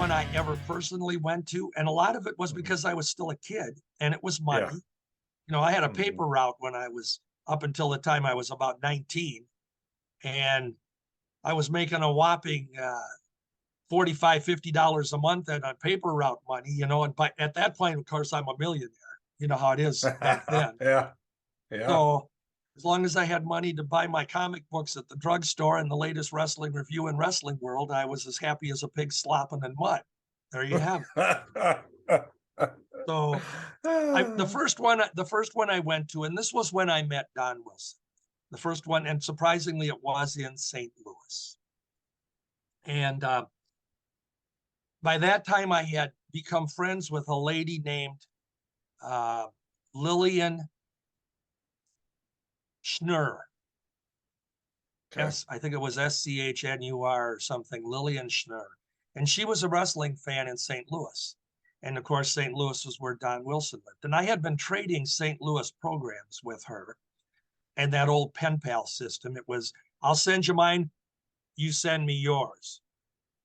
one I ever personally went to, and a lot of it was Mhm. because I was still a kid and it was money. Yeah. You know, I had a Mhm. paper route when I was up until the time I was about 19, and I was making a whopping $45, $50 a month and on paper route money, you know, and at that point, of course, I'm a millionaire. You know how it is back then. Yeah. Yeah. So as long as I had money to buy my comic books at the drugstore and the latest wrestling review in Wrestling World, I was as happy as a pig slopping in mud. There you have it. So the first one I went to, and this was when I met Don Wilson. The first one, and surprisingly, it was in St. Louis. And by that time, I had become friends with a lady named uh, Lillian Schnur. Okay. I think it was Schnur or something, Lillian Schnur. And she was a wrestling fan in St. Louis. And of course, St. Louis was where Don Wilson lived. And I had been trading St. Louis programs with her and that old pen pal system. It was, I'll send you mine, you send me yours.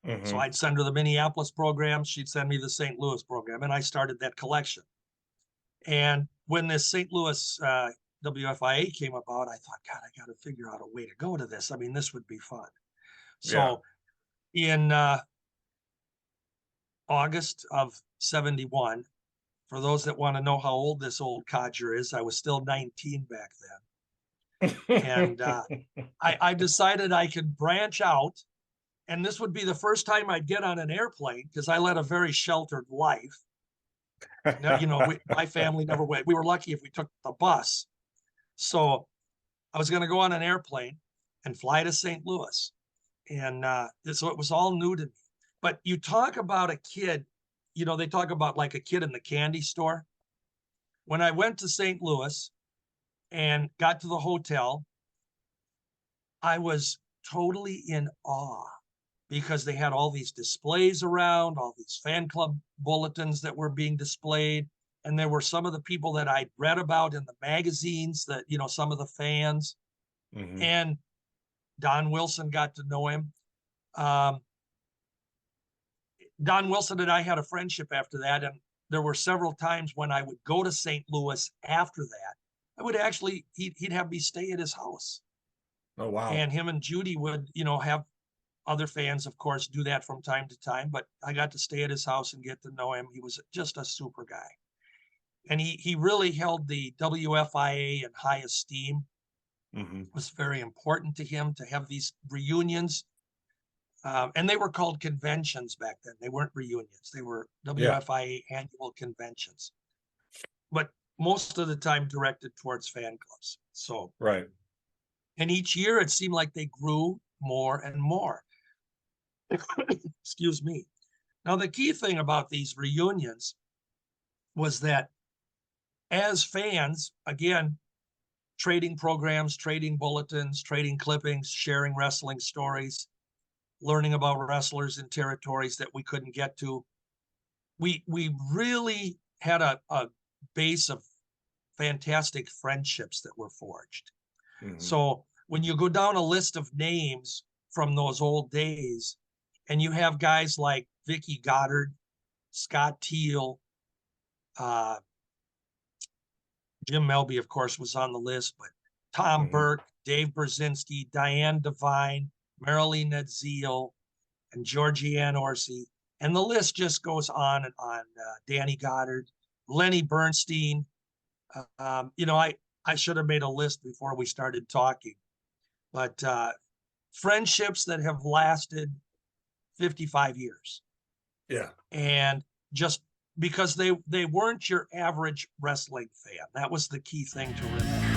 So Mhm. I'd send her the Minneapolis program, she'd send me the St. Louis program, and I started that collection. And when this St. Louis WFIA came about, I thought, God, I got to figure out a way to go to this. I mean, this would be fun. Yeah. So in August of 71, for those that want to know how old this old codger is, I was still 19 back then. And I decided I could branch out. And this would be the first time I'd get on an airplane because I led a very sheltered life. Now, you know, my family never went. We were lucky if we took the bus. So I was going to go on an airplane and fly to St. Louis. And so it was all new to me. But you talk about a kid, you know, they talk about like a kid in the candy store. When I went to St. Louis and got to the hotel, I was totally in awe because they had all these displays around, all these fan club bulletins that were being displayed. And there were some of the people that I'd read about in the magazines that, you know, some of the fans. Mhm. And Don Wilson, got to know him. Um, Don Wilson and I had a friendship after that. And there were several times when I would go to St. Louis after that. I would actually, he'd have me stay at his house. Oh, wow. And him and Judy would, you know, have other fans, of course, do that from time to time. But I got to stay at his house and get to know him. He was just a super guy. And he really held the WFIA in high esteem. Mhm. It was very important to him to have these reunions. And they were called conventions back then. They weren't reunions. They were Yeah. WFIA annual conventions, but most of the time directed towards fan clubs. So, Right. and each year it seemed like they grew more and more. Excuse me. Now, the key thing about these reunions was that as fans, again, trading programs, trading bulletins, trading clippings, sharing wrestling stories, learning about wrestlers in territories that we couldn't get to, we really had a base of fantastic friendships that were forged. Mhm. So when you go down a list of names from those old days, and you have guys like Vicky Goddard, Scott Teal, uh, Jim Melby, of course, was on the list, but Tom Mhm. Burke, Dave Brzezinski, Diane Devine, Marilee Nedziel, and Georgianne Orsi. And the list just goes on and on. Danny Goddard, Lenny Bernstein. You know, I should have made a list before we started talking, but friendships that have lasted 55 years. Yeah. And just because they weren't your average wrestling fan. That was the key thing to remember.